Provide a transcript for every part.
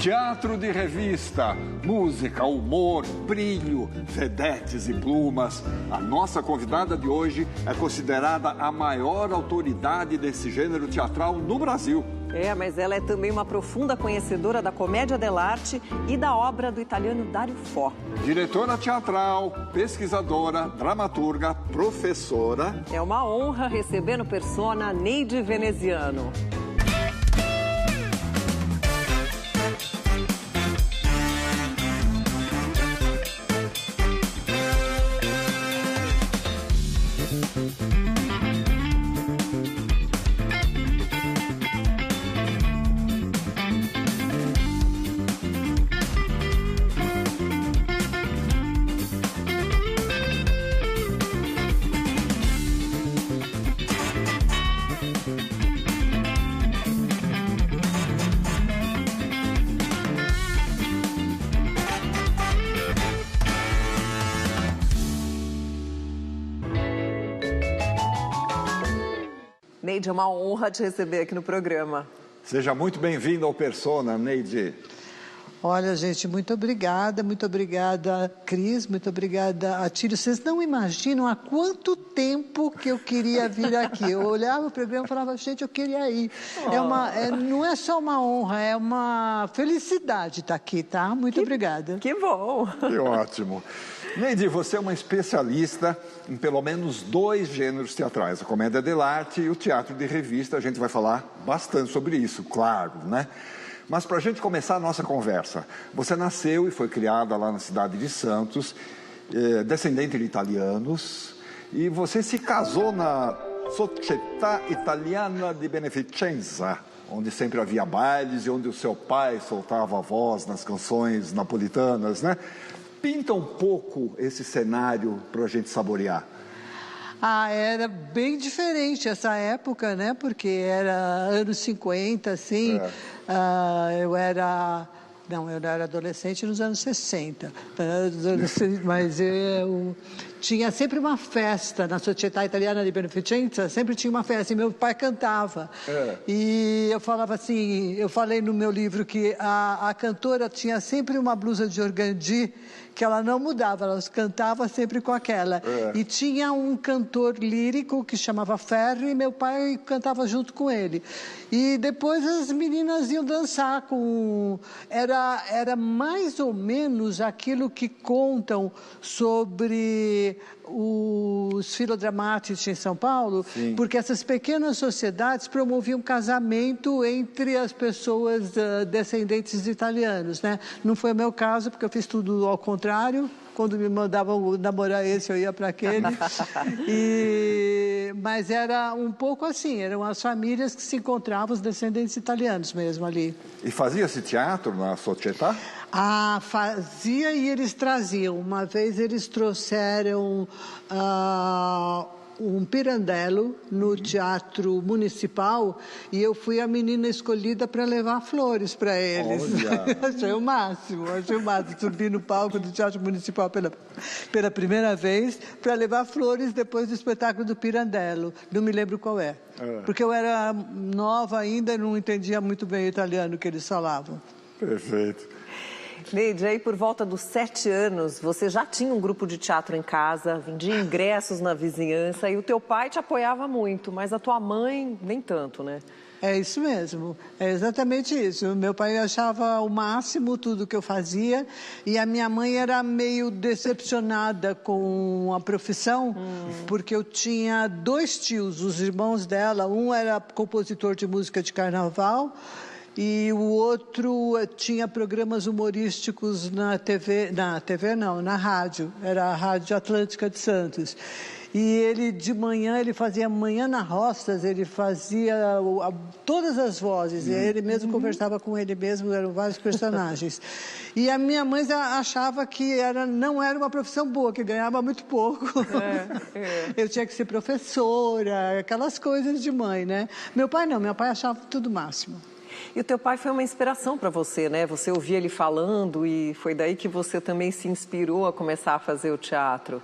Teatro de revista, música, humor, brilho, vedetes e plumas. A nossa convidada de hoje é considerada a maior autoridade desse gênero teatral no Brasil. Mas ela é também uma profunda conhecedora da comédia dell'arte e da obra do italiano Dario Fo. Diretora teatral, pesquisadora, dramaturga, professora. É uma honra receber no Persona Neide Veneziano. Neide, é uma honra te receber aqui no programa. Seja muito bem-vinda ao Persona, Neide. Olha, gente, muito obrigada, Cris, muito obrigada, Atílio. Vocês não imaginam há quanto tempo que eu queria vir aqui. Eu olhava o programa e falava, gente, eu queria ir. Não é só uma honra, é uma felicidade estar aqui, tá? Muito obrigada. Que bom. Que ótimo. Neide, você é uma especialista em pelo menos 2 gêneros teatrais, a comédia dell'arte e o teatro de revista. A gente vai falar bastante sobre isso, claro, né? Mas para a gente começar a nossa conversa, você nasceu e foi criada lá na cidade de Santos, descendente de italianos, e você se casou na Società Italiana di Beneficenza, onde sempre havia bailes e onde o seu pai soltava a voz nas canções napolitanas, né? Pinta um pouco esse cenário para a gente saborear. Era bem diferente essa época, né? Porque era anos 50, assim. Eu era adolescente nos anos 60. Mas eu tinha sempre uma festa na Società Italiana di Beneficenza, sempre tinha uma festa, e meu pai cantava. E eu falava assim, eu falei no meu livro que a cantora tinha sempre uma blusa de organdi, que ela não mudava, ela cantava sempre com aquela. E tinha um cantor lírico que chamava Ferri, e meu pai cantava junto com ele. E depois as meninas iam dançar com... Era mais ou menos aquilo que contam sobre os filodramatici em São Paulo. Sim. Porque essas pequenas sociedades promoviam casamento entre as pessoas descendentes de italianos, né? Não foi o meu caso, porque eu fiz tudo ao contrário. Quando me mandavam namorar esse, eu ia para aquele. Mas era um pouco assim, eram as famílias que se encontravam, os descendentes italianos mesmo ali. E fazia-se teatro na Società? Fazia e eles traziam. Uma vez eles trouxeram um Pirandello no Teatro Municipal e eu fui a menina escolhida para levar flores para eles. Achei o máximo. Subi no palco do Teatro Municipal pela primeira vez para levar flores depois do espetáculo do Pirandello. Não me lembro qual é. Porque eu era nova ainda e não entendia muito bem o italiano que eles falavam. Perfeito. Neide, aí por volta dos 7 anos, você já tinha um grupo de teatro em casa, vendia ingressos na vizinhança e o teu pai te apoiava muito, mas a tua mãe nem tanto, né? É isso mesmo, é exatamente isso. Meu pai achava o máximo tudo que eu fazia e a minha mãe era meio decepcionada com a profissão, porque eu tinha 2 tios, os irmãos dela, um era compositor de música de carnaval, e o outro tinha programas humorísticos na rádio, era a Rádio Atlântica de Santos. E ele, de manhã, ele fazia Manhã na Roças, ele fazia todas as vozes, e ele mesmo conversava com ele mesmo, eram vários personagens. E a minha mãe achava que não era uma profissão boa, que ganhava muito pouco. Eu tinha que ser professora, aquelas coisas de mãe, né? Meu pai não, meu pai achava tudo o máximo. E o teu pai foi uma inspiração para você, né? Você ouvia ele falando e foi daí que você também se inspirou a começar a fazer o teatro.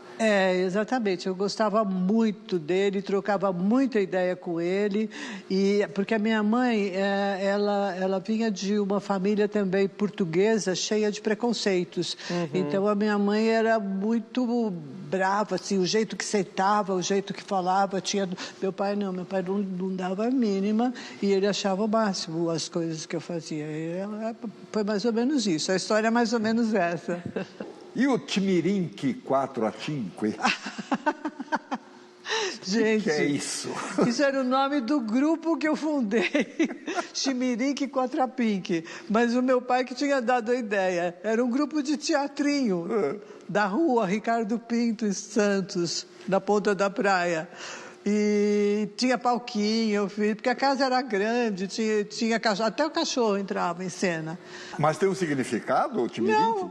Exatamente. Eu gostava muito dele, trocava muita ideia com ele, porque a minha mãe, ela vinha de uma família também portuguesa, cheia de preconceitos. Então, a minha mãe era muito brava, assim, o jeito que sentava, o jeito que falava. Meu pai não dava a mínima e ele achava o máximo as coisas que eu fazia. Foi mais ou menos isso, a história é mais ou menos essa. E o Timirinque 4 a 5? Gente, que é isso? Isso era o nome do grupo que eu fundei, Timirinque 4 a Pink. Mas o meu pai que tinha dado a ideia. Era um grupo de teatrinho da rua Ricardo Pinto e Santos, na ponta da praia. E tinha palquinho, porque a casa era grande, tinha cachorro, até o cachorro entrava em cena. Mas tem um significado, o Timirinque?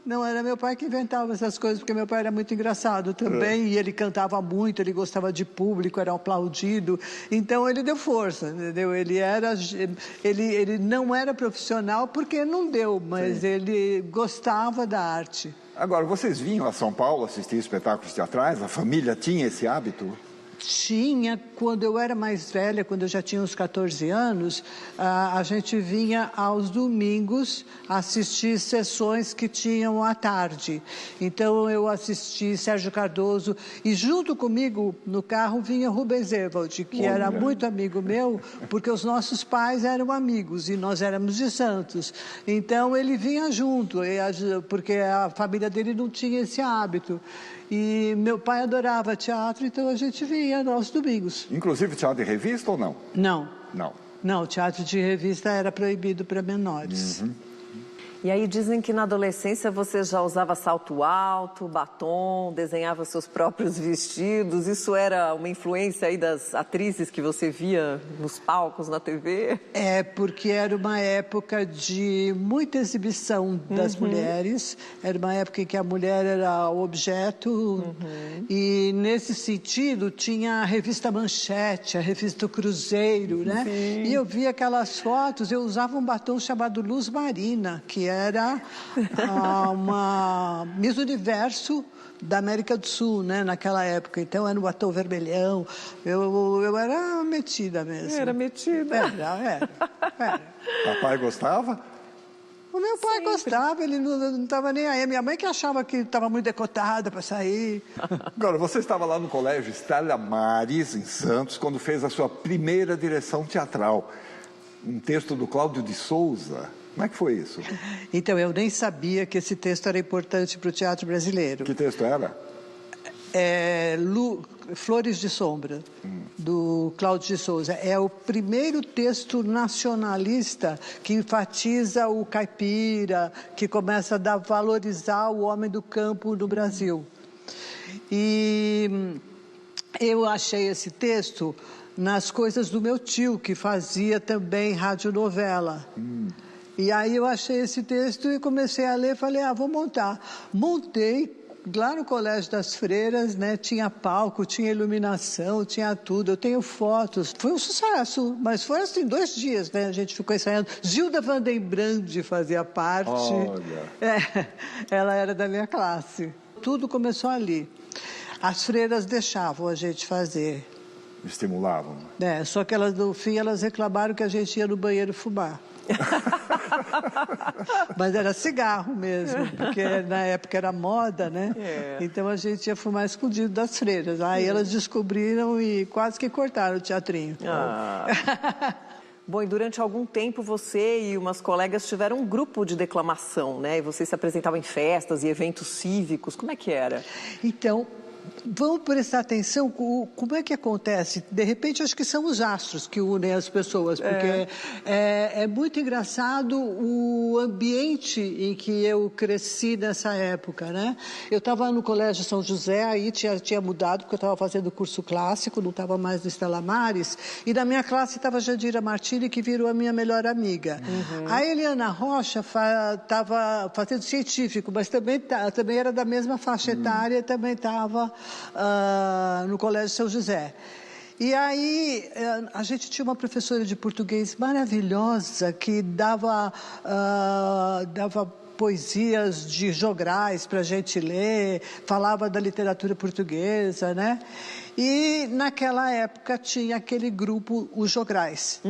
Não, era meu pai que inventava essas coisas, porque meu pai era muito engraçado também, e ele cantava muito, ele gostava de público, era aplaudido, então ele deu força, entendeu? Ele não era profissional porque não deu, mas ele gostava da arte. Agora, vocês vinham a São Paulo assistir espetáculos teatrais? A família tinha esse hábito? Tinha, quando eu era mais velha, quando eu já tinha uns 14 anos, a gente vinha aos domingos assistir sessões que tinham à tarde. Então eu assisti Sérgio Cardoso e junto comigo no carro vinha Rubens Evald, que era muito amigo meu, porque os nossos pais eram amigos e nós éramos de Santos. Então ele vinha junto, porque a família dele não tinha esse hábito. E meu pai adorava teatro, então a gente vinha aos domingos. Inclusive teatro de revista ou não? Não, teatro de revista era proibido para menores. E aí dizem que na adolescência você já usava salto alto, batom, desenhava seus próprios vestidos. Isso era uma influência aí das atrizes que você via nos palcos, na TV? Porque era uma época de muita exibição das mulheres. Era uma época em que a mulher era o objeto. E nesse sentido tinha a revista Manchete, a revista Cruzeiro, né? E eu via aquelas fotos, eu usava um batom chamado Luz Marina, que era uma Miss Universo da América do Sul, né, naquela época. Então, era um batom vermelhão. Eu era metida mesmo. Era metida? Era. Papai gostava? O meu pai gostava, ele não estava nem aí. Minha mãe que achava que estava muito decotada para sair. Agora, você estava lá no Colégio Estela Maris, em Santos, quando fez a sua primeira direção teatral. Um texto do Cláudio de Souza. Como é que foi isso? Então, eu nem sabia que esse texto era importante para o teatro brasileiro. Que texto era? Flores de Sombra, do Cláudio de Souza. É o primeiro texto nacionalista que enfatiza o caipira, que começa a valorizar o homem do campo no Brasil. E eu achei esse texto nas coisas do meu tio, que fazia também radionovela. E aí eu achei esse texto e comecei a ler, falei, vou montar. Montei lá no Colégio das Freiras, né? Tinha palco, tinha iluminação, tinha tudo. Eu tenho fotos. Foi um sucesso, mas foi assim 2 dias, né? A gente ficou ensaiando. Gilda Vandenbrand fazia parte. Olha. Ela era da minha classe. Tudo começou ali. As freiras deixavam a gente fazer. Estimulavam. Só que elas, no fim, elas reclamaram que a gente ia no banheiro fumar. Mas era cigarro mesmo, porque na época era moda, né? Então a gente ia fumar escondido das freiras. Aí elas descobriram e quase que cortaram o teatrinho. Bom, e durante algum tempo você e umas colegas tiveram um grupo de declamação, né? E vocês se apresentavam em festas e eventos cívicos. Como é que era? Então, vamos prestar atenção como é que acontece. De repente, acho que são os astros que unem as pessoas, porque é muito engraçado o ambiente em que eu cresci nessa época, né? Eu estava no Colégio São José, aí tinha mudado, porque eu estava fazendo curso clássico, não estava mais no Estela Maris, e na minha classe estava a Jandira Martini, que virou a minha melhor amiga. A Eliana Rocha estava fazendo científico, mas também era da mesma faixa etária, também estava no Colégio São José. E aí, a gente tinha uma professora de português maravilhosa que dava poesias de jograis para a gente ler, falava da literatura portuguesa, né? E naquela época tinha aquele grupo, os jograis.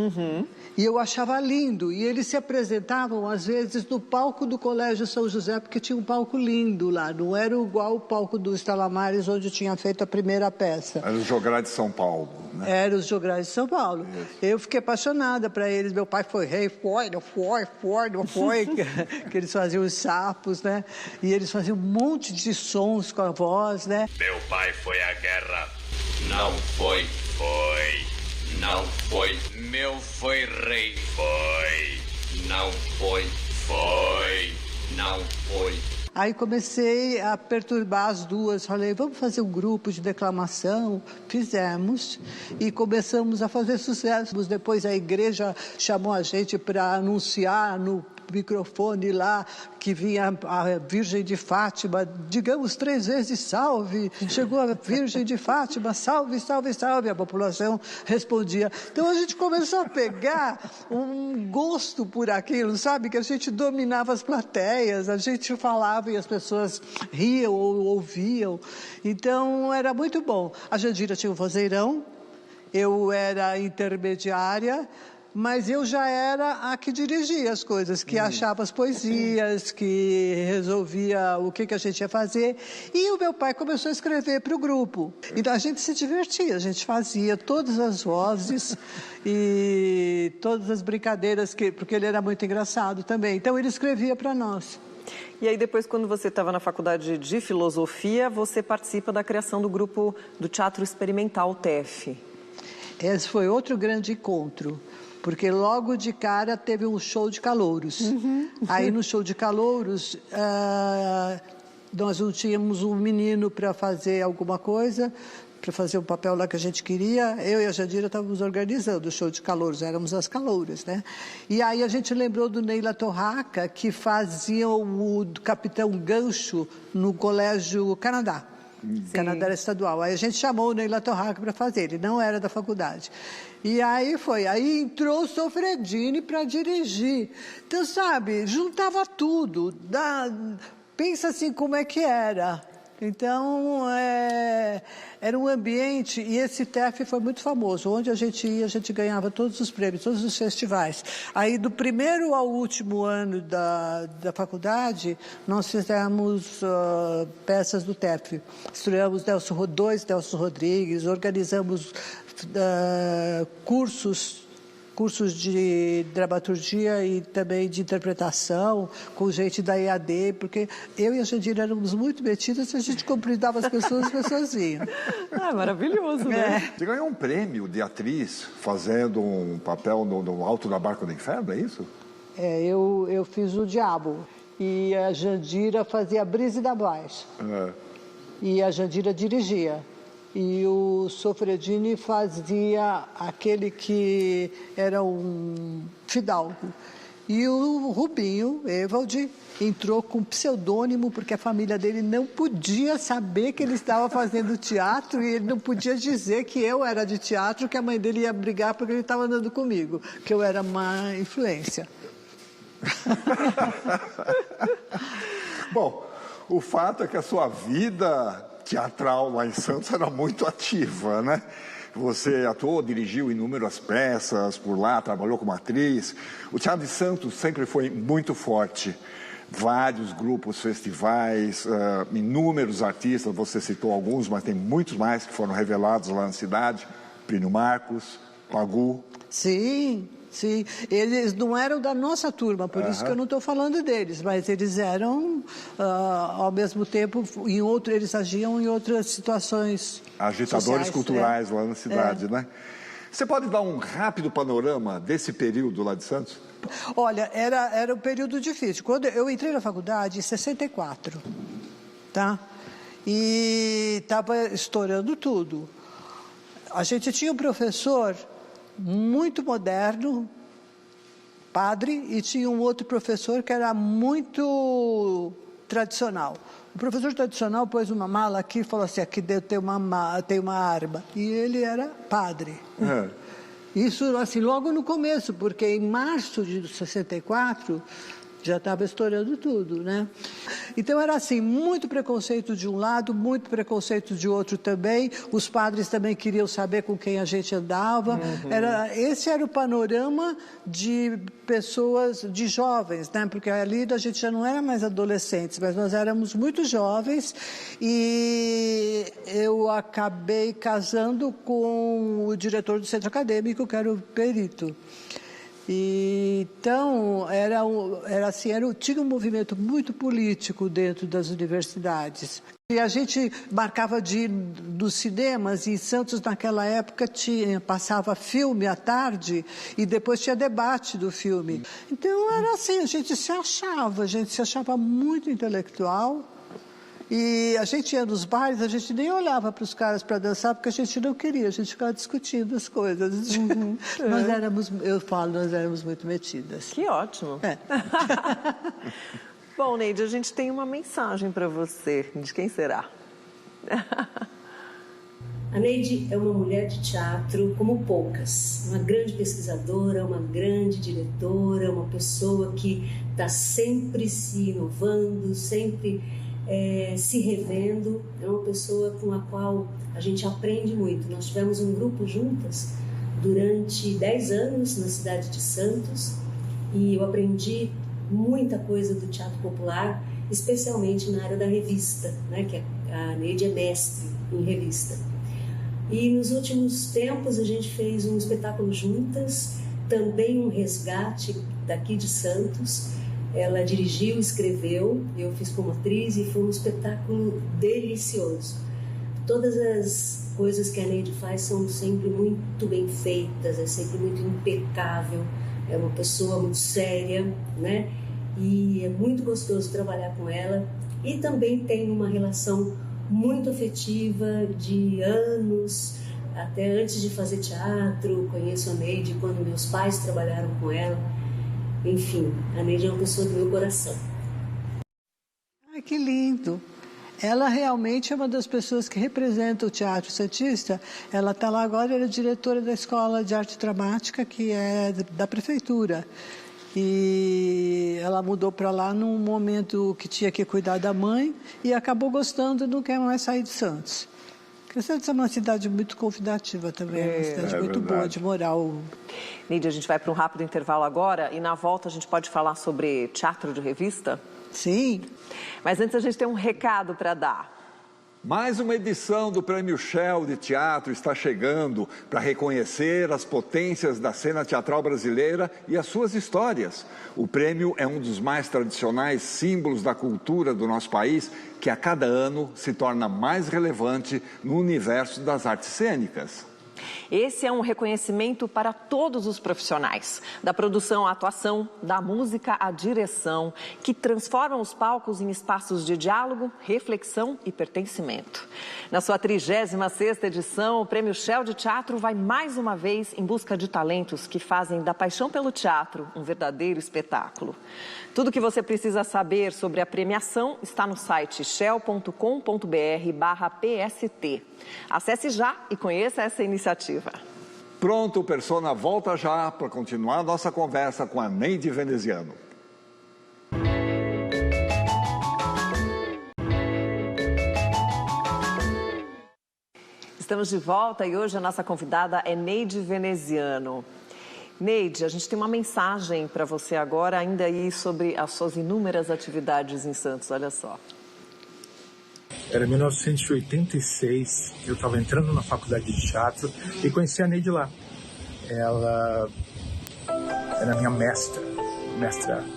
E eu achava lindo. E eles se apresentavam, às vezes, no palco do Colégio São José, porque tinha um palco lindo lá. Não era igual o palco do Estalamares, onde tinha feito a primeira peça. Era os jograis de São Paulo, né? Era os jograis de São Paulo. Isso. Eu fiquei apaixonada para eles. Meu pai foi rei, não foi. Que eles faziam os sapos, né? E eles faziam um monte de sons com a voz, né? Meu pai foi à guerra. Não foi. Não foi. Meu foi rei. Não foi. Não foi. Aí comecei a perturbar as duas, falei, vamos fazer um grupo de declamação, fizemos e começamos a fazer sucesso. Depois a igreja chamou a gente para anunciar no microfone lá que vinha a Virgem de Fátima, digamos 3 vezes salve, chegou a Virgem de Fátima, salve, salve, salve, a população respondia. Então a gente começou a pegar um gosto por aquilo, sabe, que a gente dominava as plateias, a gente falava e as pessoas riam ou ouviam, então era muito bom. A Jandira tinha um vozeirão, eu era intermediária, mas eu já era a que dirigia as coisas, que achava as poesias, que resolvia o que a gente ia fazer. E o meu pai começou a escrever para o grupo. Então a gente se divertia, a gente fazia todas as vozes e todas as brincadeiras, porque ele era muito engraçado também. Então ele escrevia para nós. E aí depois, quando você estava na faculdade de filosofia, você participa da criação do grupo do Teatro Experimental TEF. Esse foi outro grande encontro. Porque logo de cara teve um show de calouros. Aí no show de calouros, nós não tínhamos um menino para fazer alguma coisa, para fazer o papel lá que a gente queria. Eu e a Jandira estávamos organizando o show de calouros, éramos as calouras, né? E aí a gente lembrou do Neila Torraca, que fazia o Capitão Gancho no Colégio Canadá. Canadá era estadual. Aí a gente chamou o Neila Torraca para fazer, ele não era da faculdade. E aí aí entrou o Sofredini para dirigir. Então, sabe, juntava tudo. Pensa assim como é que era. Então, era um ambiente, e esse TEF foi muito famoso. Onde a gente ia, a gente ganhava todos os prêmios, todos os festivais. Aí, do primeiro ao último ano da faculdade, nós fizemos peças do TEF. Estreamos dois Nelson Rodrigues, organizamos cursos de dramaturgia e também de interpretação, com gente da EAD, porque eu e a Jandira éramos muito metidas, a gente cumprimentava as pessoas iam. Maravilhoso, né? Você ganhou um prêmio de atriz fazendo um papel no Alto da Barca do Inferno, é isso? Eu fiz o Diabo e a Jandira fazia a Brise da Baixa. E a Jandira dirigia. E o Sofredini fazia aquele que era um fidalgo. E o Rubinho, Evald, entrou com pseudônimo, porque a família dele não podia saber que ele estava fazendo teatro, e ele não podia dizer que eu era de teatro, que a mãe dele ia brigar porque ele estava andando comigo, que eu era má influência. Bom, o fato é que a sua vida teatral lá em Santos era muito ativa, né? Você atuou, dirigiu inúmeras peças por lá, trabalhou como atriz. O Teatro de Santos sempre foi muito forte. Vários grupos, festivais, inúmeros artistas, você citou alguns, mas tem muitos mais que foram revelados lá na cidade. Plínio Marcos, Pagu. Sim. Sim, eles não eram da nossa turma, por isso que eu não estou falando deles, mas eles eram, ao mesmo tempo, eles agiam em outras situações agitadores sociais, culturais lá na cidade, né? Você pode dar um rápido panorama desse período lá de Santos? Olha, era um período difícil. Quando eu entrei na faculdade em 64, tá? E estava estourando tudo. A gente tinha um professor muito moderno, padre, e tinha um outro professor que era muito tradicional. O professor tradicional pôs uma mala aqui e falou assim, aqui tem uma arma. E ele era padre. Isso, assim, logo no começo, porque em março de 64... já estava estourando tudo, né? Então era assim, muito preconceito de um lado, muito preconceito de outro também. Os padres também queriam saber com quem a gente andava. Esse era o panorama de pessoas, de jovens, né? Porque ali a gente já não era mais adolescentes, mas nós éramos muito jovens. E eu acabei casando com o diretor do centro acadêmico, que era o Perito. Então, tinha um movimento muito político dentro das universidades. E a gente marcava de ir nos cinemas, e em Santos, naquela época, passava filme à tarde e depois tinha debate do filme. Então, era assim, a gente se achava muito intelectual. E a gente ia nos bares, a gente nem olhava para os caras para dançar, porque a gente não queria, a gente ficava discutindo as coisas. Nós éramos muito metidas. Que ótimo. Bom, Neide, a gente tem uma mensagem para você. De quem será? A Neide é uma mulher de teatro como poucas. Uma grande pesquisadora, uma grande diretora, uma pessoa que está sempre se inovando, sempre... se revendo. É uma pessoa com a qual a gente aprende muito. Nós tivemos um grupo juntas durante 10 anos na cidade de Santos e eu aprendi muita coisa do teatro popular, especialmente na área da revista, né? Que a Neide é mestre em revista. E nos últimos tempos a gente fez um espetáculo juntas, também um resgate daqui de Santos. Ela dirigiu, escreveu, eu fiz como atriz e foi um espetáculo delicioso. Todas as coisas que a Neide faz são sempre muito bem feitas, é sempre muito impecável, é uma pessoa muito séria, né? E é muito gostoso trabalhar com ela. E também tem uma relação muito afetiva de anos, até antes de fazer teatro, conheço a Neide quando meus pais trabalharam com ela. Enfim, a Neide é uma pessoa do meu coração. Ai, que lindo! Ela realmente é uma das pessoas que representa o Teatro Santista. Ela está lá agora, ela é diretora da Escola de Arte Dramática, que é da Prefeitura. E ela mudou para lá num momento que tinha que cuidar da mãe e acabou gostando e não quer mais sair de Santos. Porque Santos é uma cidade muito convidativa também, é uma cidade muito boa de morar. Neide, a gente vai para um rápido intervalo agora e na volta a gente pode falar sobre teatro de revista? Sim. Mas antes a gente tem um recado para dar. Mais uma edição do Prêmio Shell de Teatro está chegando para reconhecer as potências da cena teatral brasileira e as suas histórias. O prêmio é um dos mais tradicionais símbolos da cultura do nosso país, que a cada ano se torna mais relevante no universo das artes cênicas. Esse é um reconhecimento para todos os profissionais, da produção à atuação, da música à direção, que transformam os palcos em espaços de diálogo, reflexão e pertencimento. Na sua 36ª edição, o Prêmio Shell de Teatro vai mais uma vez em busca de talentos que fazem da paixão pelo teatro um verdadeiro espetáculo. Tudo o que você precisa saber sobre a premiação está no site shell.com.br/PST. Acesse já e conheça essa iniciativa. Pronto, o Persona volta já para continuar a nossa conversa com a Neide Veneziano. Estamos de volta e hoje a nossa convidada é Neide Veneziano. Neide, a gente tem uma mensagem para você agora, ainda aí sobre as suas inúmeras atividades em Santos, olha só. Era 1986, eu estava entrando na faculdade de teatro e conheci a Neide lá. Ela era minha mestra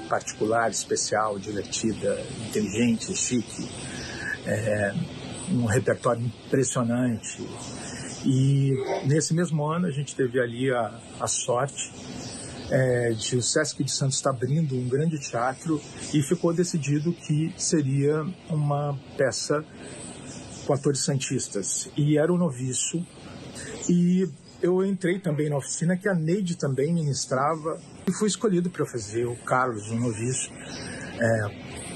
particular, especial, divertida, inteligente, chique, um repertório impressionante. E nesse mesmo ano a gente teve ali a sorte de o Sesc de Santos estar abrindo um grande teatro e ficou decidido que seria uma peça com atores santistas. E era o Noviço. E eu entrei também na oficina que a Neide também ministrava e fui escolhido para fazer o Carlos, o Noviço.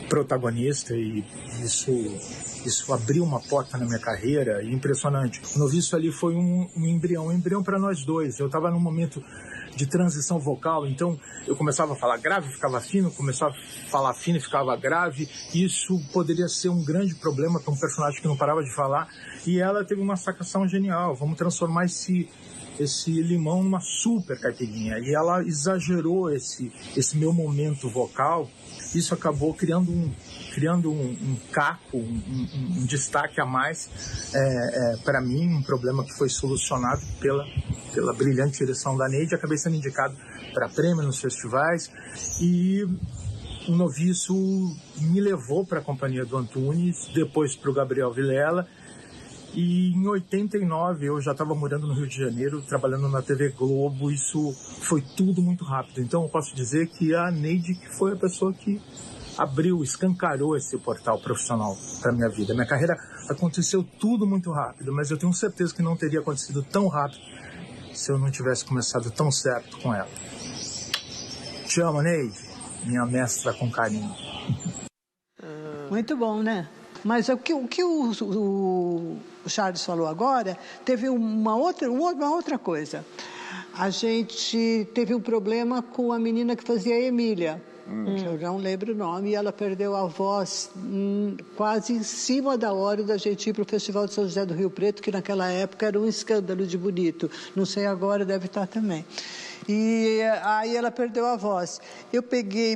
protagonista, e isso abriu uma porta na minha carreira, impressionante. O Noviço ali foi um embrião para nós dois. Eu estava num momento de transição vocal, então eu começava a falar grave, ficava fino, começava a falar fino e ficava grave. Isso poderia ser um grande problema para um personagem que não parava de falar, e ela teve uma sacação genial: vamos transformar esse limão numa super caipirinha. E ela exagerou esse meu momento vocal. Isso acabou criando um caco, um destaque a mais para mim, um problema que foi solucionado pela brilhante direção da Neide. Acabei sendo indicado para prêmio nos festivais, e o Noviço me levou para a companhia do Antunes, depois para o Gabriel Vilela. E em 89 eu já estava morando no Rio de Janeiro, trabalhando na TV Globo. Isso foi tudo muito rápido. Então eu posso dizer que a Neide foi a pessoa que escancarou esse portal profissional para minha vida. Minha carreira aconteceu tudo muito rápido, mas eu tenho certeza que não teria acontecido tão rápido se eu não tivesse começado tão certo com ela. Te amo, Neide, minha mestra com carinho. Muito bom, né? Mas o que o Charles falou agora, teve uma outra coisa. A gente teve um problema com a menina que fazia a Emília, que eu não lembro o nome, e ela perdeu a voz quase em cima da hora da gente ir para o Festival de São José do Rio Preto, que naquela época era um escândalo de bonito. Não sei agora, deve estar também. E aí ela perdeu a voz. Eu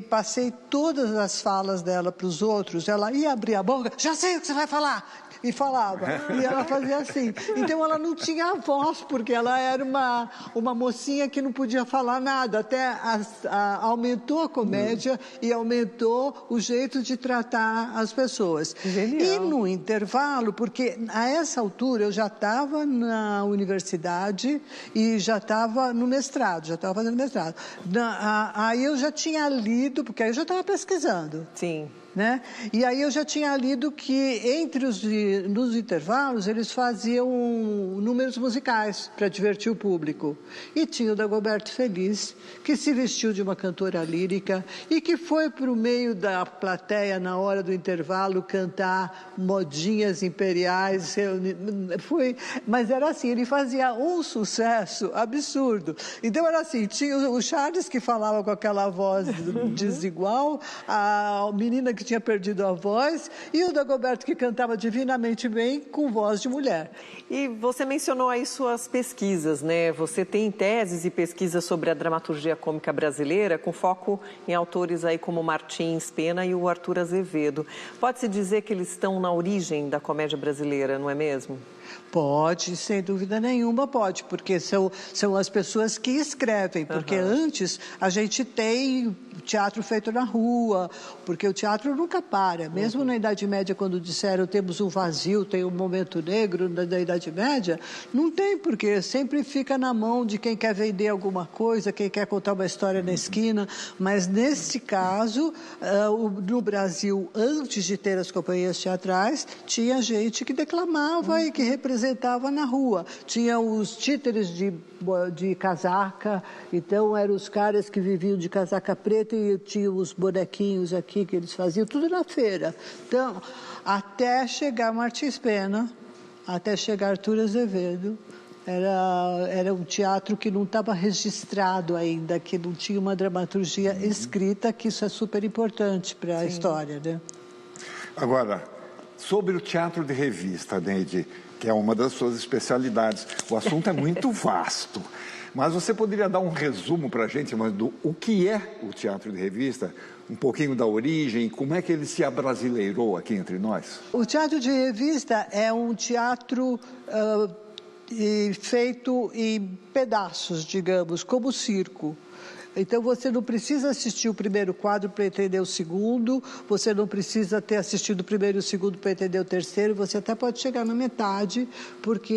passei todas as falas dela para os outros, ela ia abrir a boca, já sei o que você vai falar, e falava, e ela fazia assim. Então ela não tinha voz, porque ela era uma mocinha que não podia falar nada. Até aumentou a comédia e aumentou o jeito de tratar as pessoas. Genial. E no intervalo, porque a essa altura eu já estava na universidade e já estava no mestrado, já estava fazendo mestrado. Aí eu já tinha lido, porque aí eu já estava pesquisando. Sim. Né? E aí eu já tinha lido que nos intervalos eles faziam números musicais para divertir o público. E tinha o Dagoberto Feliz, que se vestiu de uma cantora lírica e que foi para o meio da plateia na hora do intervalo cantar modinhas imperiais. Mas era assim, ele fazia um sucesso absurdo. Então era assim, tinha o Charles, que falava com aquela voz desigual, a menina que tinha perdido a voz, e o Dagoberto, que cantava divinamente bem com voz de mulher. E você mencionou aí suas pesquisas, né? Você tem teses e pesquisas sobre a dramaturgia cômica brasileira, com foco em autores aí como Martins Pena e o Arthur Azevedo. Pode-se dizer que eles estão na origem da comédia brasileira, não é mesmo? Pode, sem dúvida nenhuma pode, porque são as pessoas que escrevem, porque antes a gente tem teatro feito na rua, porque o teatro nunca para, mesmo na Idade Média, quando disseram temos um vazio, tem um momento negro da Idade Média, não tem, porque sempre fica na mão de quem quer vender alguma coisa, quem quer contar uma história na esquina, mas nesse caso, no Brasil, antes de ter as companhias teatrais, tinha gente que declamava e que representava na rua. Tinha os títeres de casaca, então eram os caras que viviam de casaca preta e tinha os bonequinhos aqui que eles faziam, tudo na feira. Então, até chegar Martins Pena, até chegar Arthur Azevedo, era um teatro que não estava registrado ainda, que não tinha uma dramaturgia escrita, que isso é super importante para a história, né? Agora, sobre o teatro de revista, Neide, que é uma das suas especialidades, o assunto é muito vasto, mas você poderia dar um resumo para a gente do o que é o teatro de revista, um pouquinho da origem, como é que ele se abrasileirou aqui entre nós? O teatro de revista é um teatro feito em pedaços, digamos, como circo. Então, você não precisa assistir o primeiro quadro para entender o segundo, você não precisa ter assistido o primeiro e o segundo para entender o terceiro, você até pode chegar na metade, porque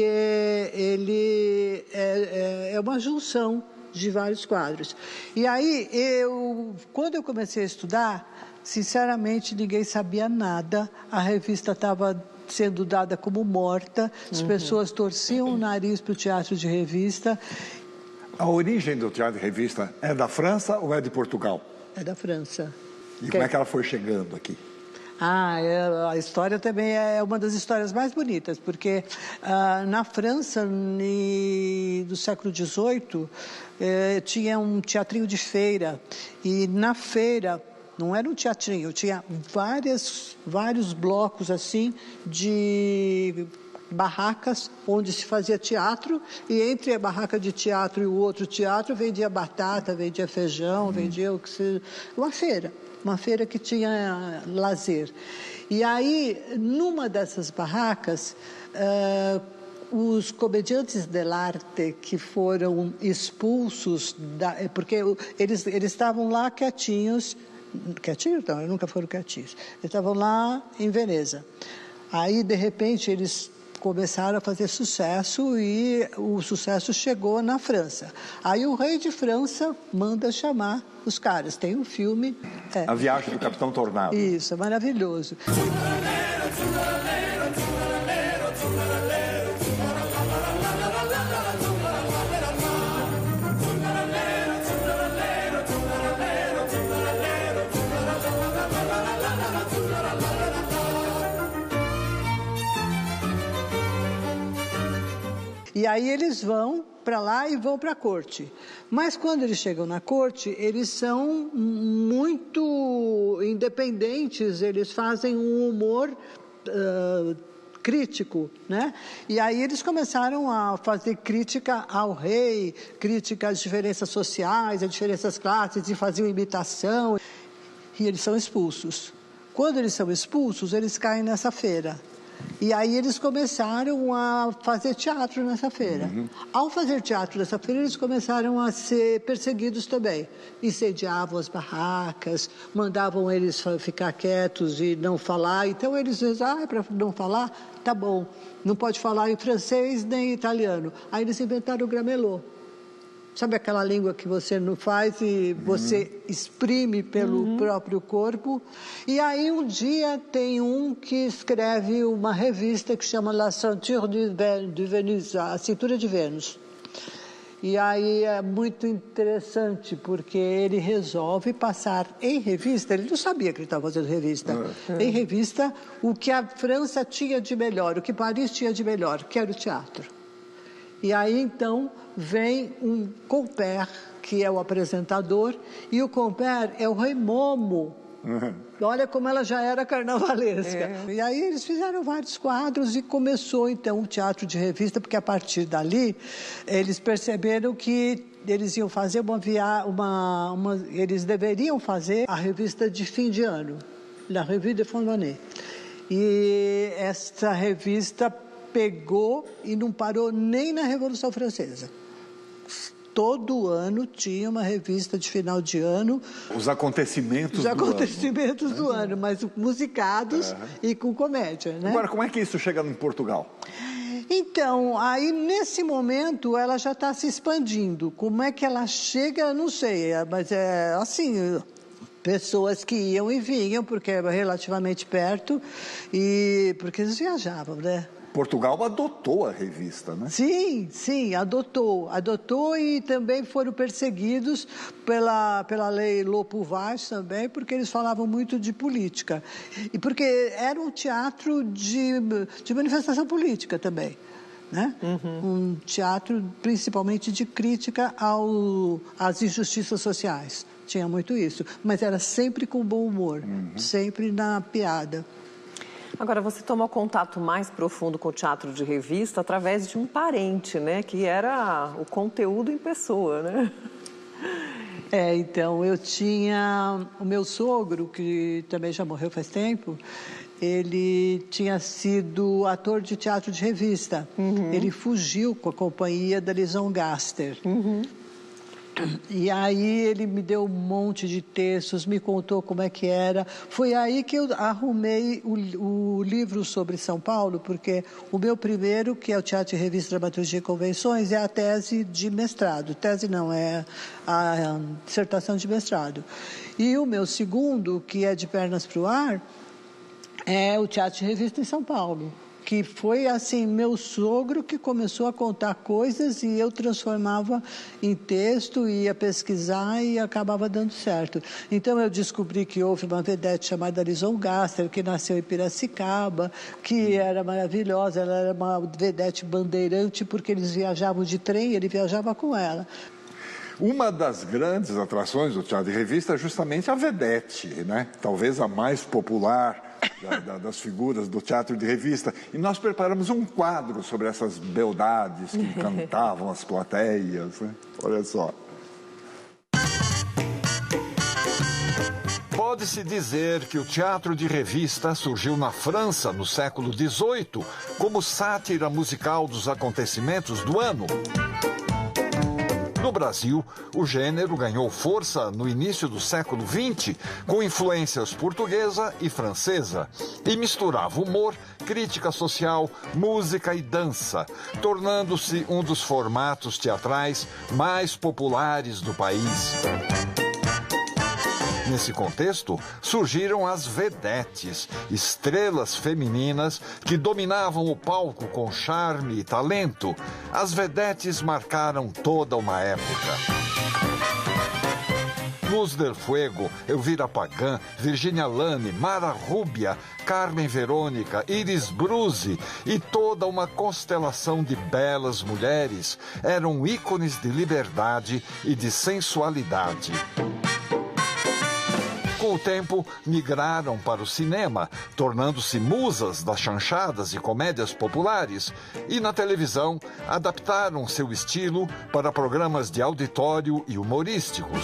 ele é uma junção de vários quadros. E aí, quando eu comecei a estudar, sinceramente, ninguém sabia nada, a revista estava sendo dada como morta, as pessoas torciam o nariz para o teatro de revista. A origem do teatro de revista é da França ou é de Portugal? É da França. E como é que ela foi chegando aqui? A história também é uma das histórias mais bonitas, porque na França, do século XVIII, tinha um teatrinho de feira, e na feira, não era um teatrinho, tinha vários blocos assim de barracas onde se fazia teatro, e entre a barraca de teatro e o outro teatro vendia batata, vendia feijão, vendia o que seja, uma feira que tinha lazer. E aí, numa dessas barracas, os comediantes dell'arte que foram expulsos, porque eles estavam lá quietinhos não, eles nunca foram quietinhos, eles estavam lá em Veneza. Aí, de repente, eles começaram a fazer sucesso e o sucesso chegou na França. Aí o rei de França manda chamar os caras. Tem um filme... A Viagem do Capitão Tornado. Isso, é maravilhoso. E aí eles vão para lá e vão para a corte. Mas quando eles chegam na corte, eles são muito independentes, eles fazem um humor crítico, né? E aí eles começaram a fazer crítica ao rei, crítica às diferenças sociais, às diferenças classes, e faziam imitação. E eles são expulsos. Quando eles são expulsos, eles caem nessa feira. E aí eles começaram a fazer teatro nessa feira. Ao fazer teatro nessa feira, eles começaram a ser perseguidos também. Incendiavam as barracas, mandavam eles ficar quietos e não falar. Então eles diziam, para não falar, tá bom, não pode falar em francês nem em italiano. Aí eles inventaram o gramelô. Sabe aquela língua que você não faz e você exprime pelo próprio corpo? E aí um dia tem um que escreve uma revista que chama La Ceinture de Venus, a Cintura de Vênus. E aí é muito interessante, porque ele resolve passar em revista, ele não sabia que ele estava fazendo revista, em revista o que a França tinha de melhor, o que Paris tinha de melhor, que era o teatro. E aí, então, vem um compère, que é o apresentador, e o compère é o Rei Momo. Olha como ela já era carnavalesca. E aí eles fizeram vários quadros e começou, então, o teatro de revista, porque a partir dali, eles perceberam que eles iam fazer eles deveriam fazer a revista de fim de ano, La Revue de Fin d'Année. E essa revista pegou e não parou nem na Revolução Francesa. Todo ano tinha uma revista de final de ano. Os acontecimentos do ano, mas musicados e com comédia, né? Agora, como é que isso chega em Portugal? Então, aí nesse momento ela já está se expandindo. Como é que ela chega, não sei, mas é assim... Pessoas que iam e vinham, porque era relativamente perto, e porque eles viajavam, né? Portugal adotou a revista, né? Sim, adotou e também foram perseguidos pela lei Lopouvage também, porque eles falavam muito de política. E porque era um teatro de manifestação política também, né? Um teatro principalmente de crítica às injustiças sociais. Tinha muito isso, mas era sempre com bom humor, sempre na piada. Agora, você tomou contato mais profundo com o teatro de revista através de um parente, né? Que era o conteúdo em pessoa, né? Então, eu tinha o meu sogro, que também já morreu faz tempo, ele tinha sido ator de teatro de revista. Ele fugiu com a companhia da Lison Gaster. E aí ele me deu um monte de textos, me contou como é que era. Foi aí que eu arrumei o livro sobre São Paulo, porque o meu primeiro, que é o Teatro de Revista, Dramaturgia e Convenções, é a tese de mestrado. Tese não, é a dissertação de mestrado. E o meu segundo, que é de Pernas para o Ar, é o Teatro de Revista em São Paulo. que foi assim, meu sogro que começou a contar coisas e eu transformava em texto, ia pesquisar e acabava dando certo. Então eu descobri que houve uma vedete chamada Lison Gaster, que nasceu em Piracicaba, que era maravilhosa, ela era uma vedete bandeirante, porque eles viajavam de trem, ele viajava com ela. Uma das grandes atrações do teatro de revista é justamente a vedete, né? Talvez a mais popular das figuras do teatro de revista. E nós preparamos um quadro sobre essas beldades que encantavam as plateias, né? Olha só. Pode-se dizer que o teatro de revista surgiu na França no século XVIII como sátira musical dos acontecimentos do ano. No Brasil, o gênero ganhou força no início do século XX, com influências portuguesa e francesa, e misturava humor, crítica social, música e dança, tornando-se um dos formatos teatrais mais populares do país. Nesse contexto, surgiram as vedetes, estrelas femininas que dominavam o palco com charme e talento. As vedetes marcaram toda uma época. Luz del Fuego, Elvira Pagan, Virginia Lane, Mara Rubia, Carmen Verônica, Iris Bruzi e toda uma constelação de belas mulheres eram ícones de liberdade e de sensualidade. Com o tempo, migraram para o cinema, tornando-se musas das chanchadas e comédias populares, e na televisão adaptaram seu estilo para programas de auditório e humorísticos.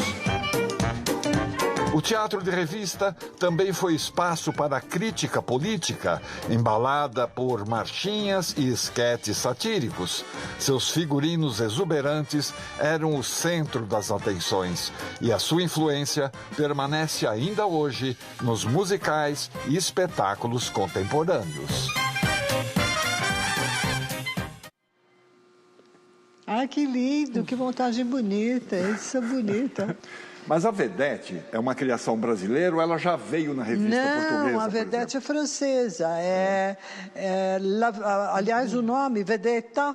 O teatro de revista também foi espaço para a crítica política, embalada por marchinhas e esquetes satíricos. Seus figurinos exuberantes eram o centro das atenções e a sua influência permanece ainda hoje nos musicais e espetáculos contemporâneos. Ah, que lindo, que montagem bonita, isso é bonita. Mas a vedete é uma criação brasileira ou ela já veio na revista portuguesa? Não, a vedete é francesa. Aliás, o nome vedetta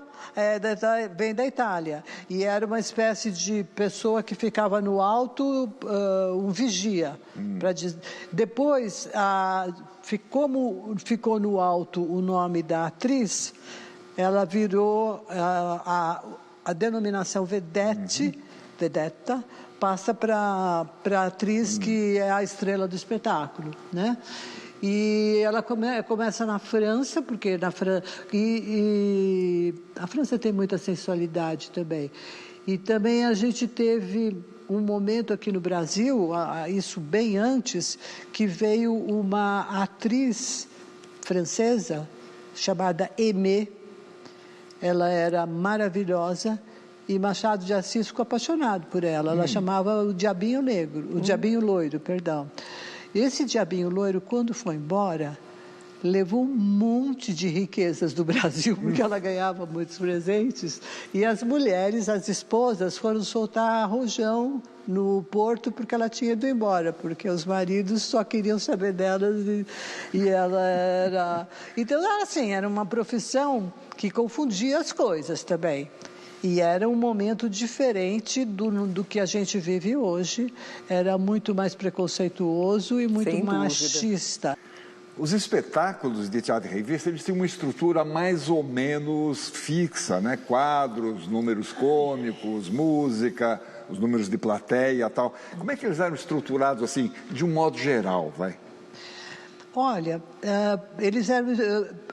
vem da Itália. E era uma espécie de pessoa que ficava no alto, um vigia. Depois, como ficou no alto o nome da atriz, ela virou a denominação vedete, vedetta, passa para a atriz que é a estrela do espetáculo, né? E ela começa na França, porque a França tem muita sensualidade também. E também a gente teve um momento aqui no Brasil, isso bem antes, que veio uma atriz francesa chamada Aimée. Ela era maravilhosa. E Machado de Assis ficou apaixonado por ela. Ela chamava o Diabinho Negro, o Diabinho Loiro, perdão. Esse Diabinho Loiro, quando foi embora, levou um monte de riquezas do Brasil, porque ela ganhava muitos presentes. E as mulheres, as esposas, foram soltar rojão no porto porque ela tinha ido embora, porque os maridos só queriam saber delas e ela era... Então, assim, era uma profissão que confundia as coisas também. E era um momento diferente do que a gente vive hoje. Era muito mais preconceituoso e muito machista. Os espetáculos de teatro e revista, eles têm uma estrutura mais ou menos fixa, né? Quadros, números cômicos, música, os números de plateia e tal. Como é que eles eram estruturados assim, de um modo geral, vai? Olha, eles eram...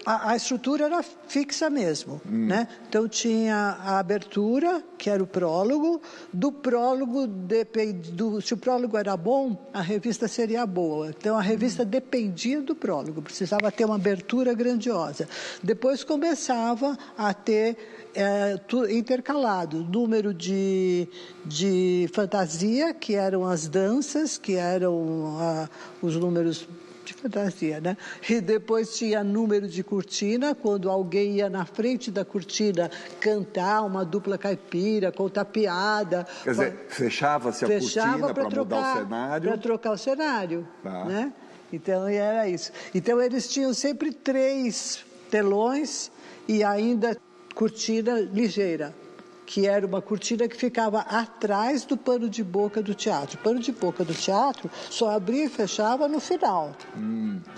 A estrutura era fixa mesmo, né? Então tinha a abertura, que era o prólogo. Do prólogo, se o prólogo era bom, a revista seria boa. Então a revista dependia do prólogo, precisava ter uma abertura grandiosa. Depois começava a ter intercalado número de fantasia, que eram as danças, que eram os números de fantasia, né? E depois tinha número de cortina, quando alguém ia na frente da cortina cantar uma dupla caipira, contar piada. Quer dizer, fechava-se a cortina para mudar o cenário. Para trocar o cenário, né? Então era isso. Então eles tinham sempre três telões e ainda cortina ligeira, que era uma cortina que ficava atrás do pano de boca do teatro. O pano de boca do teatro só abria e fechava no final,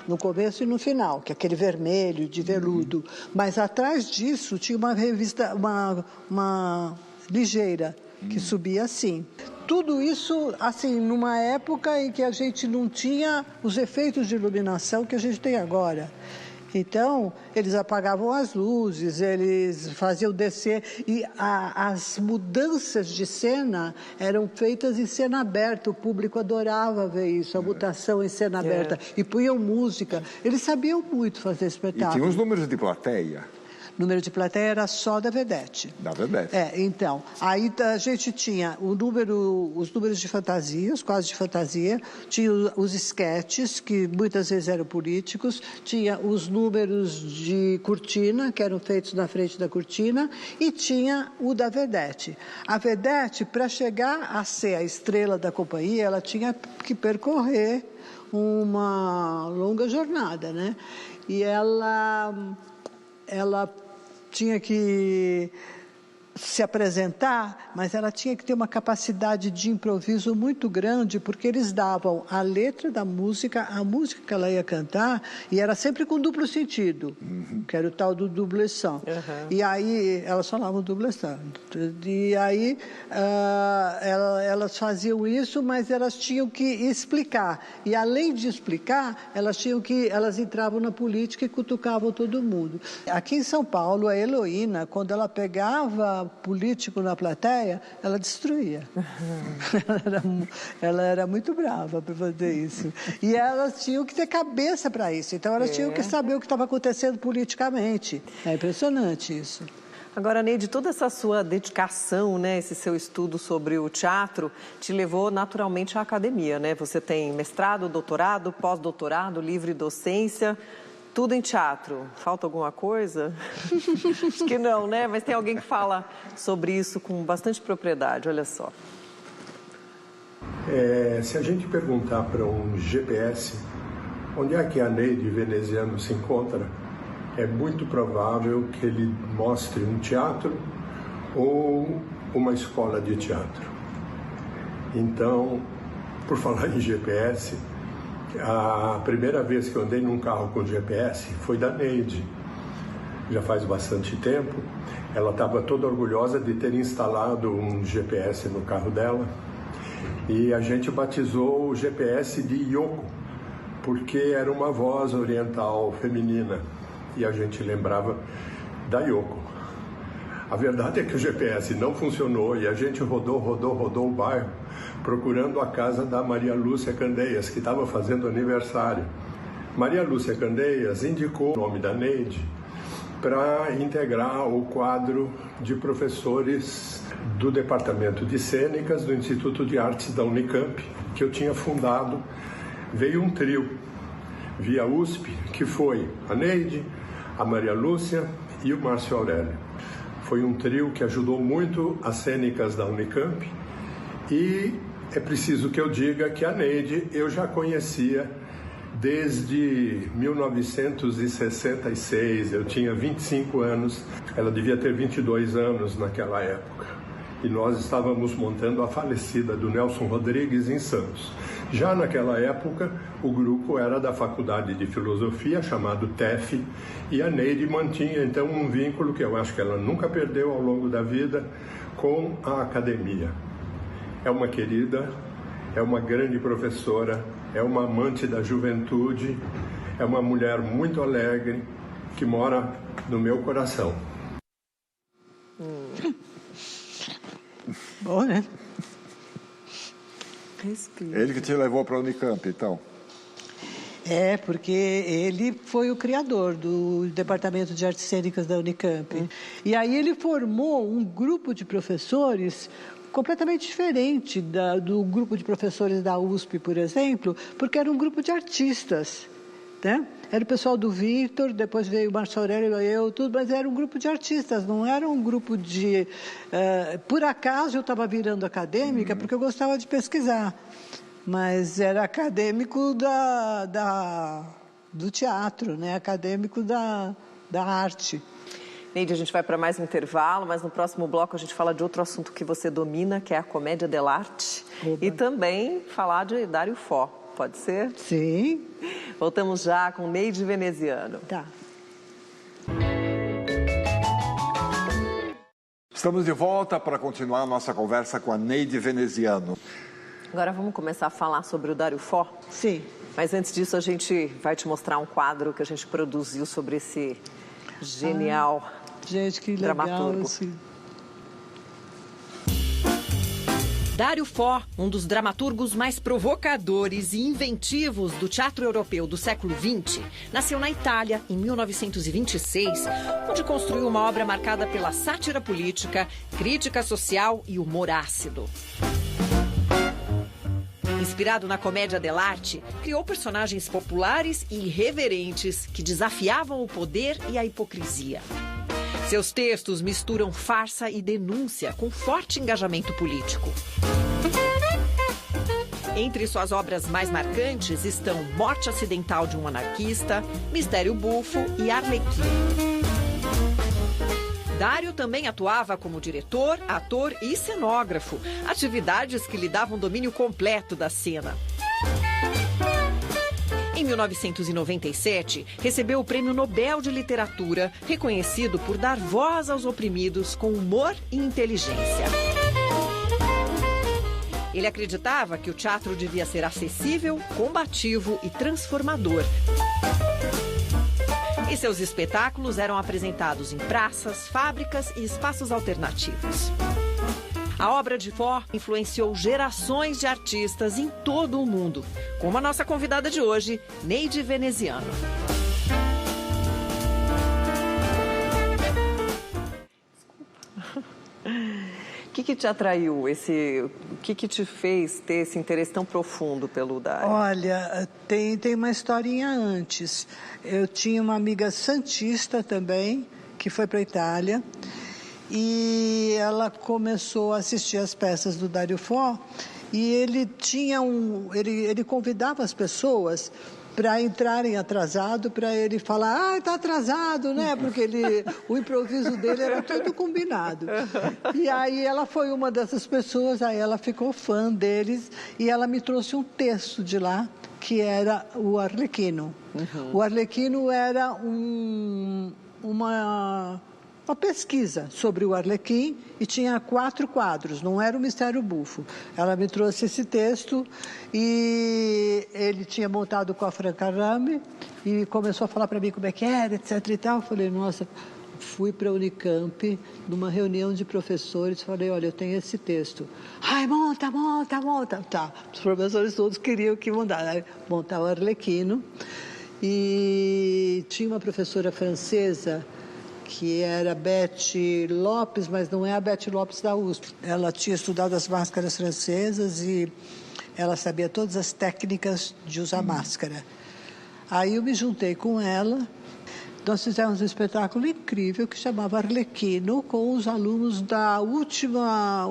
no começo e no final, que é aquele vermelho de veludo. Mas atrás disso tinha uma revista, uma ligeira, que subia assim. Tudo isso, assim, numa época em que a gente não tinha os efeitos de iluminação que a gente tem agora. Então, eles apagavam as luzes, eles faziam descer, e as mudanças de cena eram feitas em cena aberta, o público adorava ver isso, a mutação em cena aberta, e punham música. Eles sabiam muito fazer espetáculo. E tinha os números de plateia. O número de plateia era só da Vedete. Da Vedete. Então, aí a gente tinha os números de fantasia, os quadros de fantasia, tinha os esquetes, que muitas vezes eram políticos, tinha os números de cortina, que eram feitos na frente da cortina, e tinha o da Vedete. A Vedete, para chegar a ser a estrela da companhia, ela tinha que percorrer uma longa jornada, né? E ela tinha que se apresentar, mas ela tinha que ter uma capacidade de improviso muito grande, porque eles davam a letra da música, a música que ela ia cantar, e era sempre com duplo sentido, que era o tal do double son. E aí, elas falavam double son. E aí, elas faziam isso, mas elas tinham que explicar. E além de explicar, elas entravam na política e cutucavam todo mundo. Aqui em São Paulo, a Heloína, quando ela pegava político na plateia, ela destruía. Ela era muito brava para fazer isso. E elas tinham que ter cabeça para isso. Então, elas tinham que saber o que estava acontecendo politicamente. É impressionante isso. Agora, Neide, toda essa sua dedicação, né, esse seu estudo sobre o teatro, te levou naturalmente à academia, né? Você tem mestrado, doutorado, pós-doutorado, livre docência, tudo em teatro. Falta alguma coisa? Acho que não, né? Mas tem alguém que fala sobre isso com bastante propriedade, olha só. Se a gente perguntar para um GPS onde é que a Neide Veneziano se encontra, é muito provável que ele mostre um teatro ou uma escola de teatro. Então, por falar em GPS, a primeira vez que eu andei num carro com GPS foi da Neide. Já faz bastante tempo. Ela estava toda orgulhosa de ter instalado um GPS no carro dela. E a gente batizou o GPS de Yoko, porque era uma voz oriental feminina. E a gente lembrava da Yoko. A verdade é que o GPS não funcionou e a gente rodou o bairro procurando a casa da Maria Lúcia Candeias, que estava fazendo aniversário. Maria Lúcia Candeias indicou o nome da Neide para integrar o quadro de professores do Departamento de Cênicas do Instituto de Artes da Unicamp, que eu tinha fundado. Veio um trio via USP, que foi a Neide, a Maria Lúcia e o Márcio Aurélio. Foi um trio que ajudou muito as cênicas da Unicamp e é preciso que eu diga que a Neide eu já conhecia desde 1966, eu tinha 25 anos, ela devia ter 22 anos naquela época. E nós estávamos montando a falecida do Nelson Rodrigues em Santos. Já naquela época, o grupo era da Faculdade de Filosofia, chamado TEF, e a Neide mantinha então um vínculo que eu acho que ela nunca perdeu ao longo da vida com a academia. É uma querida, é uma grande professora, é uma amante da juventude, é uma mulher muito alegre que mora no meu coração. Bom, né? Respira. Ele que te levou para a Unicamp, então? É, porque ele foi o criador do Departamento de Artes Cênicas da Unicamp. E aí ele formou um grupo de professores completamente diferente do grupo de professores da USP, por exemplo, porque era um grupo de artistas, né? Era o pessoal do Victor, depois veio o Márcio Aurélio, eu, tudo, mas era um grupo de artistas, não era um grupo de... por acaso eu estava virando acadêmica, porque eu gostava de pesquisar, mas era acadêmico do teatro, né? Acadêmico da arte. Neide, a gente vai para mais um intervalo, mas no próximo bloco a gente fala de outro assunto que você domina, que é a comédia dell'arte. E também falar de Dario Fo, pode ser? Sim. Voltamos já com Neide Veneziano. Tá. Estamos de volta para continuar a nossa conversa com a Neide Veneziano. Agora vamos começar a falar sobre o Dario Fo? Sim. Mas antes disso, a gente vai te mostrar um quadro que a gente produziu sobre esse genial gente, que legal, dramaturgo. Assim. Dario Fo, um dos dramaturgos mais provocadores e inventivos do teatro europeu do século XX, nasceu na Itália em 1926, onde construiu uma obra marcada pela sátira política, crítica social e humor ácido. Inspirado na comédia dell'arte, criou personagens populares e irreverentes que desafiavam o poder e a hipocrisia. Seus textos misturam farsa e denúncia com forte engajamento político. Entre suas obras mais marcantes estão Morte Acidental de um Anarquista, Mistério Bufo e Arlequim. Dario também atuava como diretor, ator e cenógrafo, atividades que lhe davam domínio completo da cena. Em 1997, recebeu o Prêmio Nobel de Literatura, reconhecido por dar voz aos oprimidos com humor e inteligência. Ele acreditava que o teatro devia ser acessível, combativo e transformador. E seus espetáculos eram apresentados em praças, fábricas e espaços alternativos. A obra de Fo influenciou gerações de artistas em todo o mundo, como a nossa convidada de hoje, Neide Veneziano. O que te atraiu? O que te fez ter esse interesse tão profundo pelo Dario? Olha, tem uma historinha antes. Eu tinha uma amiga santista também, que foi para a Itália, e ela começou a assistir as peças do Dario Fo, e ele convidava as pessoas para entrarem atrasado, para ele falar, está atrasado, né? Porque o improviso dele era tudo combinado. E aí ela foi uma dessas pessoas, aí ela ficou fã deles, e ela me trouxe um texto de lá, que era o Arlequino. Uhum. O Arlequino era uma pesquisa sobre o Arlequim e tinha 4 quadros, não era o Mistério Bufo. Ela me trouxe esse texto e ele tinha montado com a Franca Rame e começou a falar para mim como é que era, etc e tal. Eu falei, nossa, fui para a Unicamp, numa reunião de professores, falei, olha, eu tenho esse texto. Ai, monta. Tá, os professores todos queriam que montar o Arlequino. E tinha uma professora francesa que era Beth Lopes, mas não é a Beth Lopes da USP. Ela tinha estudado as máscaras francesas e ela sabia todas as técnicas de usar máscara. Aí eu me juntei com ela, nós fizemos um espetáculo incrível que chamava Arlequino, com os alunos da última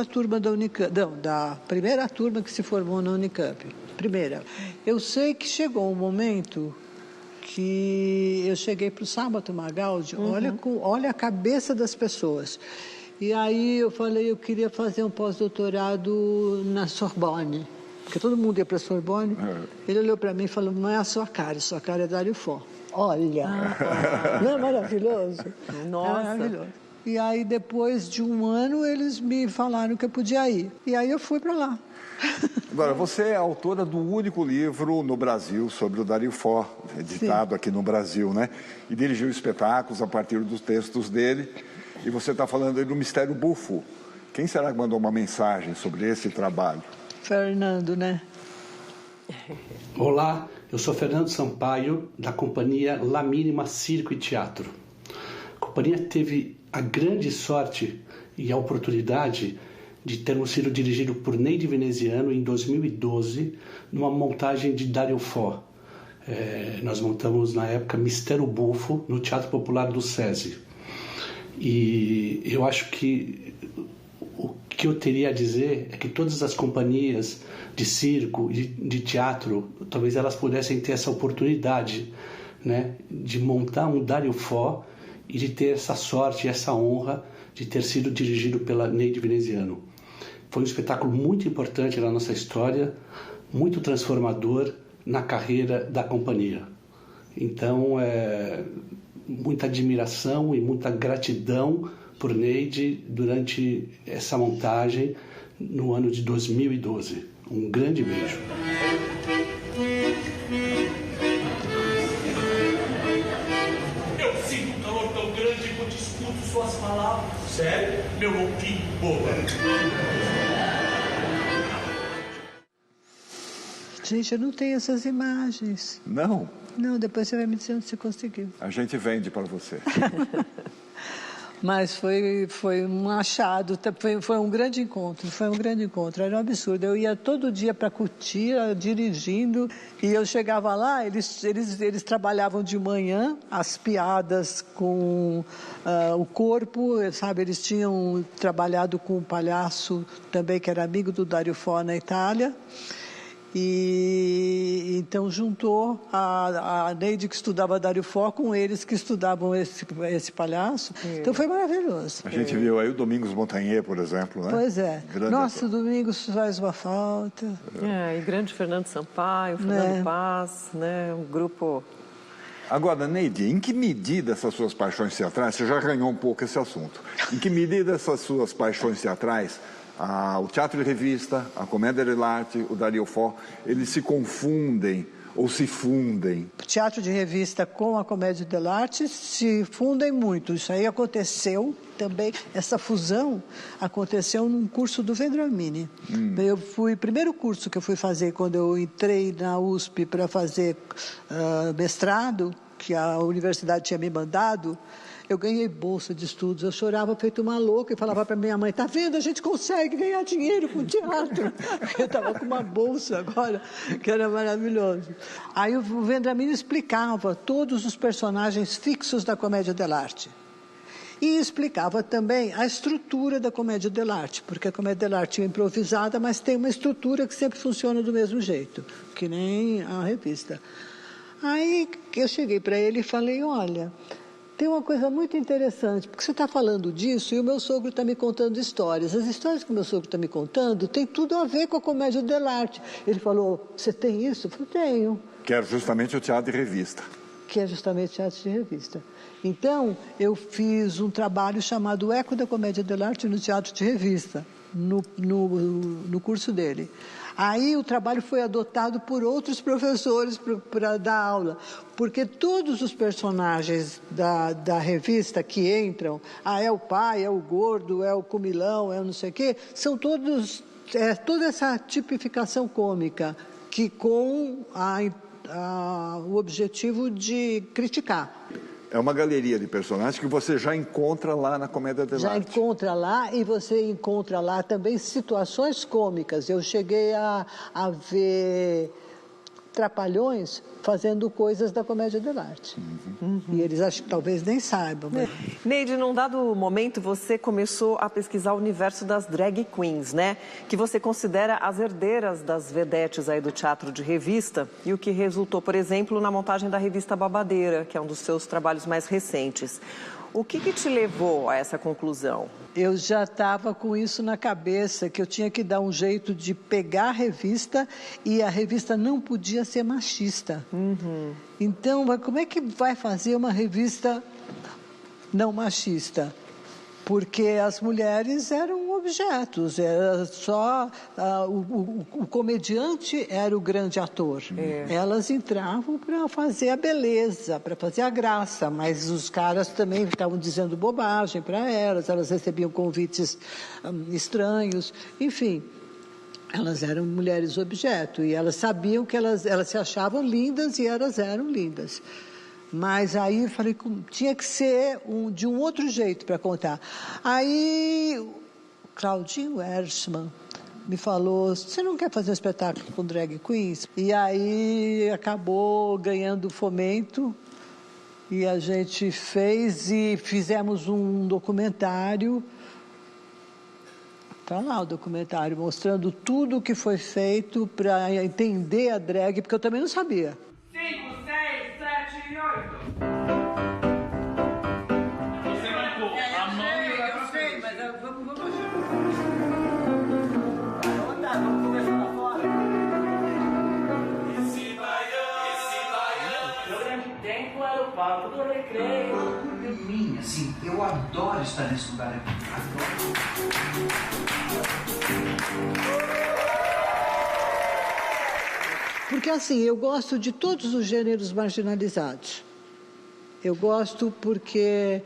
turma da Unicamp, não, da primeira turma que se formou na Unicamp. Primeira. Eu sei que chegou um momento que eu cheguei para o Sábato Magaldi, olha a cabeça das pessoas. E aí eu falei, eu queria fazer um pós-doutorado na Sorbonne, porque todo mundo ia para a Sorbonne. Ele olhou para mim e falou, não é a sua cara é Dario Fo. Olha, não é maravilhoso? Nossa. É maravilhoso. E aí depois de um ano eles me falaram que eu podia ir. E aí eu fui para lá. Agora, você é autora do único livro no Brasil sobre o Dario Fo, editado aqui no Brasil, né? E dirigiu espetáculos a partir dos textos dele. E você está falando aí do Mistério Bufo. Quem será que mandou uma mensagem sobre esse trabalho? Fernando, né? Olá, eu sou Fernando Sampaio, da companhia La Mínima Circo e Teatro. A companhia teve a grande sorte e a oportunidade de termos sido dirigido por Neide Veneziano em 2012, numa montagem de Dario Fo. Nós montamos, na época, Mistério Bufo, no Teatro Popular do SESI. E eu acho que o que eu teria a dizer é que todas as companhias de circo e de teatro, talvez elas pudessem ter essa oportunidade, né, de montar um Dario Fo e de ter essa sorte, essa honra de ter sido dirigido pela Neide Veneziano. Foi um espetáculo muito importante na nossa história, muito transformador na carreira da companhia. Então, muita admiração e muita gratidão por Neide durante essa montagem no ano de 2012. Um grande beijo. Eu sinto um calor tão grande quando escuto suas palavras. Sério? Meu louquinho, boba. Gente, eu não tenho essas imagens. Não? Não, depois você vai me dizer onde você conseguiu. A gente vende para você. Mas foi um achado, foi um grande encontro, era um absurdo. Eu ia todo dia para Cotia, dirigindo, e eu chegava lá, eles trabalhavam de manhã, as piadas com o corpo, sabe, eles tinham trabalhado com um palhaço também que era amigo do Dario Fo na Itália, e então juntou a Neide que estudava Dario Fo com eles que estudavam esse palhaço. Então foi maravilhoso. A gente viu aí o Domingos Montanher, por exemplo, né? Pois é. Grande Nossa, ator. o Domingos faz uma falta. E grande Fernando Sampaio, Fernando Paz, né? Um grupo... Agora, Neide, em que medida essas suas paixões teatrais, você já ganhou um pouco esse assunto, em que medida essas suas paixões teatrais, o teatro de revista, a comédia dell'arte, o Dario Fo, eles se confundem ou se fundem? O teatro de revista com a comédia dell'arte se fundem muito. Isso aí aconteceu também, essa fusão aconteceu num curso do Vendramini. O primeiro curso que eu fui fazer quando eu entrei na USP para fazer mestrado, que a universidade tinha me mandado, eu ganhei bolsa de estudos, eu chorava feito uma louca e falava para minha mãe, tá vendo, a gente consegue ganhar dinheiro com teatro. Eu estava com uma bolsa agora, que era maravilhoso. Aí o Vendramini explicava todos os personagens fixos da comédia dell'arte. E explicava também a estrutura da comédia dell'arte, porque a comédia dell'arte é improvisada, mas tem uma estrutura que sempre funciona do mesmo jeito, que nem a revista. Aí eu cheguei para ele e falei, olha... Tem uma coisa muito interessante, porque você está falando disso e o meu sogro está me contando histórias. As histórias que o meu sogro está me contando têm tudo a ver com a comédia dell'arte. Ele falou, você tem isso? Eu falei, tenho. Que era justamente o teatro de revista. Que é justamente o teatro de revista. Então, eu fiz um trabalho chamado Eco da Comédia dell'arte no teatro de revista, no curso dele. Aí o trabalho foi adotado por outros professores para dar aula, porque todos os personagens da revista que entram, é o pai, é o gordo, é o comilão, é o não sei o quê, são todos, toda essa tipificação cômica, que com o objetivo de criticar. É uma galeria de personagens que você já encontra lá na comédia dell'arte. Já encontra lá e você encontra lá também situações cômicas. Eu cheguei a ver Trapalhões fazendo coisas da comédia dell'arte. E eles acho que talvez nem saibam. Mas... Neide, num dado momento você começou a pesquisar o universo das drag queens, né? Que você considera as herdeiras das vedetes aí do teatro de revista e o que resultou, por exemplo, na montagem da revista Babadeira, que é um dos seus trabalhos mais recentes. O que te levou a essa conclusão? Eu já estava com isso na cabeça, que eu tinha que dar um jeito de pegar a revista e a revista não podia ser machista. Então, como é que vai fazer uma revista não machista? Porque as mulheres eram objetos, era só o comediante era o grande ator. Elas entravam para fazer a beleza, para fazer a graça, mas os caras também ficavam dizendo bobagem para elas recebiam convites estranhos, enfim. Elas eram mulheres objeto e elas sabiam que elas se achavam lindas e elas eram lindas. Mas aí eu falei que tinha que ser de um outro jeito para contar. Aí Claudinho Erschmann me falou, você não quer fazer um espetáculo com drag queens? E aí acabou ganhando fomento e a gente fez e fizemos um documentário. Está lá o documentário mostrando tudo o que foi feito para entender a drag, porque eu também não sabia. 5, 6, 7 e 8. a mão e vai pra frente. Mas vamos. Vamos conversar lá fora. Esse baiano. Meu grande tempo era o palco do recreio. Assim, eu adoro estar nesse lugar aqui. Porque assim, eu gosto de todos os gêneros marginalizados. Eu gosto porque,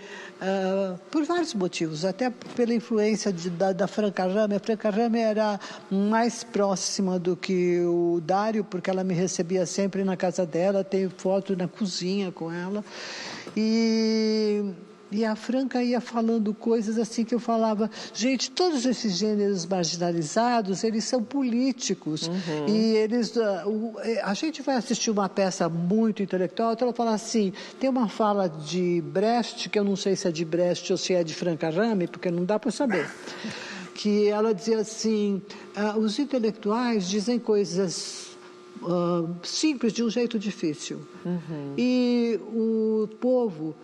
por vários motivos, até pela influência da Franca Rame. A Franca Rame era mais próxima do que o Dário, porque ela me recebia sempre na casa dela, tenho foto na cozinha com ela. E a Franca ia falando coisas assim que eu falava, gente, todos esses gêneros marginalizados, eles são políticos. E eles, a gente vai assistir uma peça muito intelectual, então ela fala assim, tem uma fala de Brecht, que eu não sei se é de Brecht ou se é de Franca Rame, porque não dá para saber, que ela dizia assim, os intelectuais dizem coisas simples de um jeito difícil. E o povo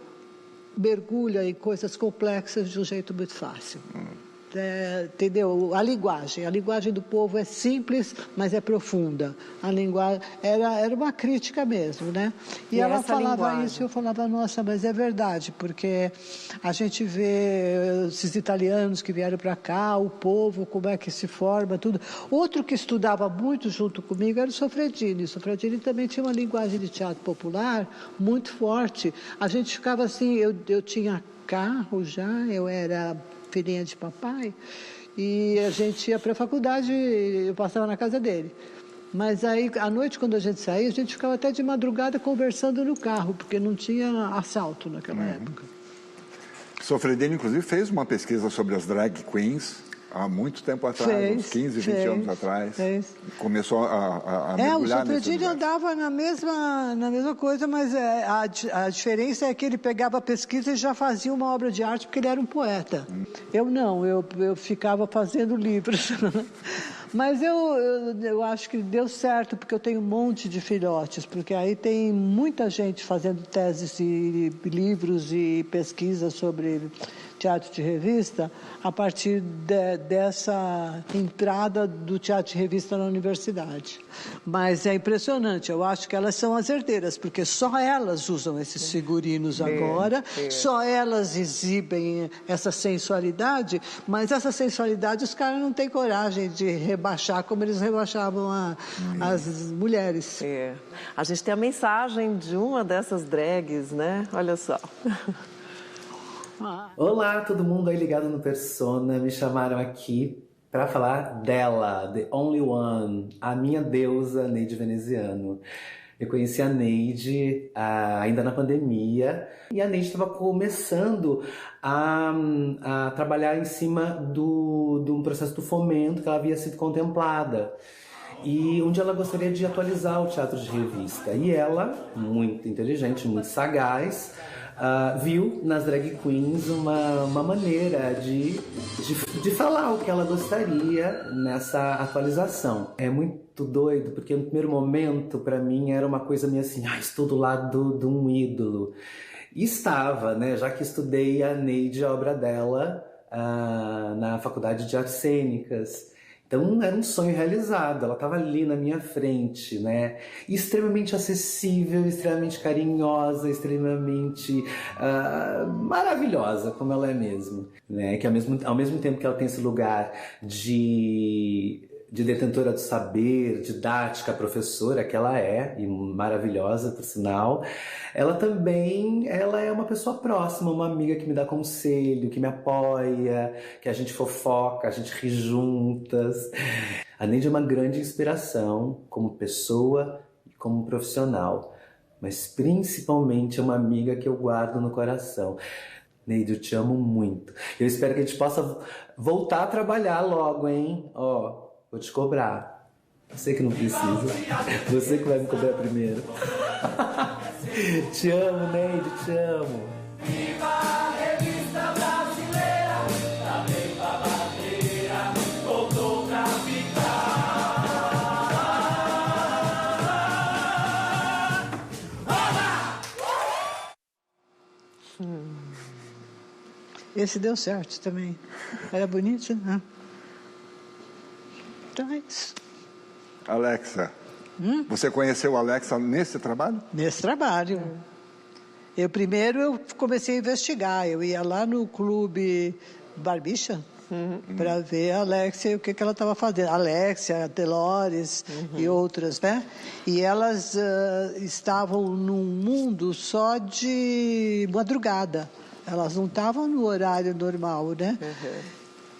mergulha em coisas complexas de um jeito muito fácil. Entendeu? A linguagem do povo é simples, mas é profunda. A linguagem era uma crítica mesmo, né? E ela falava isso, eu falava, nossa, mas é verdade, porque a gente vê esses italianos que vieram para cá, o povo, como é que se forma, tudo. Outro que estudava muito junto comigo era o Sofredini. O Sofredini também tinha uma linguagem de teatro popular muito forte. A gente ficava assim, eu tinha carro já, eu era filhinha de papai, e a gente ia para a faculdade, eu passava na casa dele. Mas aí, à noite, quando a gente saía, a gente ficava até de madrugada conversando no carro, porque não tinha assalto naquela época. Sofredini, inclusive, fez uma pesquisa sobre as drag queens há muito tempo atrás, uns 15, 20 anos atrás. Começou a mergulhar o Sofredini andava na mesma coisa, mas a diferença é que ele pegava a pesquisa e já fazia uma obra de arte, porque ele era um poeta. Eu não, eu ficava fazendo livros. Mas eu acho que deu certo, porque eu tenho um monte de filhotes, porque aí tem muita gente fazendo teses e livros e pesquisas sobre teatro de revista a partir dessa entrada do teatro de revista na universidade. Mas é impressionante, eu acho que elas são as herdeiras, porque só elas usam esses figurinos agora, só elas exibem essa sensualidade, mas essa sensualidade os caras não têm coragem de rebaixar como eles rebaixavam as mulheres. A gente tem a mensagem de uma dessas drags, né? Olha só. Olá, todo mundo aí ligado no Persona. Me chamaram aqui para falar dela, The Only One, a minha deusa Neide Veneziano. Eu conheci a Neide ainda na pandemia, e a Neide estava começando a trabalhar em cima de um processo do fomento que ela havia sido contemplada. E onde ela gostaria de atualizar o teatro de revista. E ela, muito inteligente, muito sagaz, viu nas drag queens uma maneira de falar o que ela gostaria nessa atualização. É muito doido, porque no primeiro momento, para mim, era uma coisa meio assim, estou do lado de um ídolo. E estava, né, já que estudei a Neide, a obra dela, na Faculdade de Artes Cênicas. Então era um sonho realizado, ela estava ali na minha frente, né? Extremamente acessível, extremamente carinhosa, extremamente maravilhosa, como ela é mesmo, né? Que ao mesmo tempo que ela tem esse lugar de detentora do saber, didática, professora, que ela é, e maravilhosa, por sinal, ela é uma pessoa próxima, uma amiga que me dá conselho, que me apoia, que a gente fofoca, a gente ri juntas. A Neide é uma grande inspiração como pessoa e como profissional, mas principalmente é uma amiga que eu guardo no coração. Neide, eu te amo muito. Eu espero que a gente possa voltar a trabalhar logo, hein? Vou te cobrar. Você que não precisa. Você que vai me cobrar primeiro. Te amo, Neide, te amo. Viva a revista brasileira, da leva bandeira, voltou pra ficar. Esse deu certo também. Era bonito, né? Então é isso. Alexa, você conheceu a Alexa nesse trabalho? Nesse trabalho. Eu comecei a investigar. Eu ia lá no clube Barbicha para ver a Alexia e o que ela estava fazendo. Alexia, Delores e outras, né? E elas estavam num mundo só de madrugada. Elas não estavam no horário normal, né?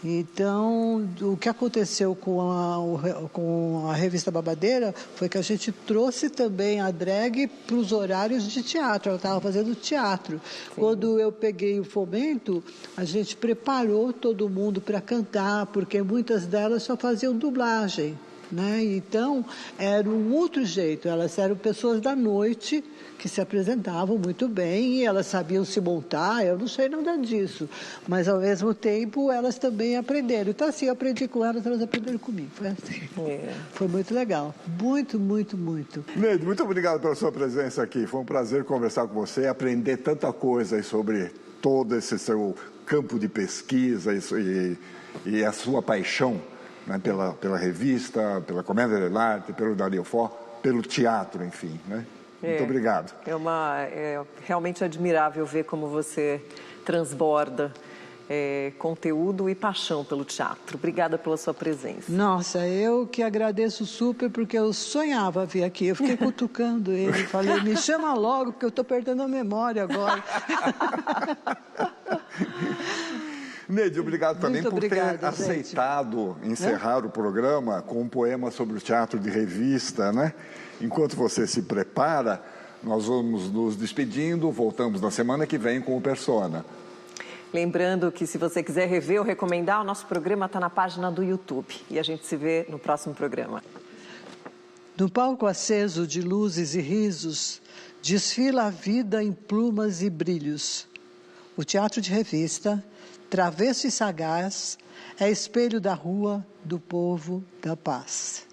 Então, o que aconteceu com a revista Babadeira foi que a gente trouxe também a drag para os horários de teatro. Ela estava fazendo teatro. Sim. Quando eu peguei o Fomento, a gente preparou todo mundo para cantar, porque muitas delas só faziam dublagem, né? Então, era um outro jeito. Elas eram pessoas da noite que se apresentavam muito bem e elas sabiam se montar, eu não sei nada disso, mas ao mesmo tempo elas também aprenderam. Então assim, eu aprendi com elas aprenderam comigo, foi assim. Foi muito legal, muito, muito, muito. Neide, muito obrigado pela sua presença aqui, foi um prazer conversar com você, aprender tanta coisa sobre todo esse seu campo de pesquisa e a sua paixão, né, pela revista, pela Comédia dell'arte, pelo Dario Fo, pelo teatro, enfim, né? Muito obrigado. É realmente admirável ver como você transborda conteúdo e paixão pelo teatro. Obrigada pela sua presença. Nossa, eu que agradeço super, porque eu sonhava vir aqui. Eu fiquei cutucando ele, falei, me chama logo, porque eu estou perdendo a memória agora. Neide, obrigado também por ter aceitado encerrar o programa com um poema sobre o teatro de revista, né? Enquanto você se prepara, nós vamos nos despedindo, voltamos na semana que vem com o Persona. Lembrando que se você quiser rever ou recomendar, o nosso programa está na página do YouTube e a gente se vê no próximo programa. No palco aceso de luzes e risos, desfila a vida em plumas e brilhos. O teatro de revista, travesso e sagaz, é espelho da rua, do povo, da paz.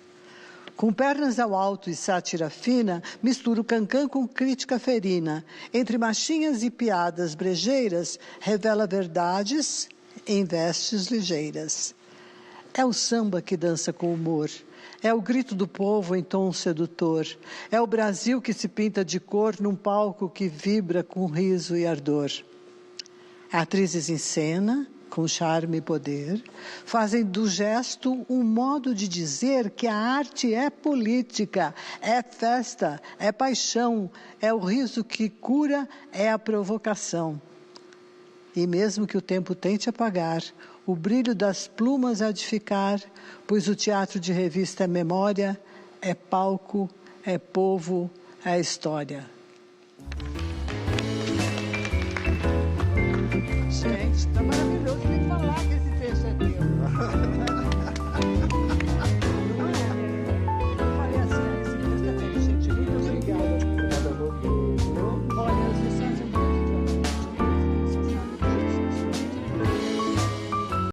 Com pernas ao alto e sátira fina, mistura o cancã com crítica ferina. Entre machinhas e piadas brejeiras, revela verdades em vestes ligeiras. É o samba que dança com humor. É o grito do povo em tom sedutor. É o Brasil que se pinta de cor num palco que vibra com riso e ardor. Atrizes em cena, com charme e poder, fazem do gesto um modo de dizer que a arte é política, é festa, é paixão, é o riso que cura, é a provocação. E mesmo que o tempo tente apagar, o brilho das plumas há de ficar, pois o teatro de revista é memória, é palco, é povo, é história.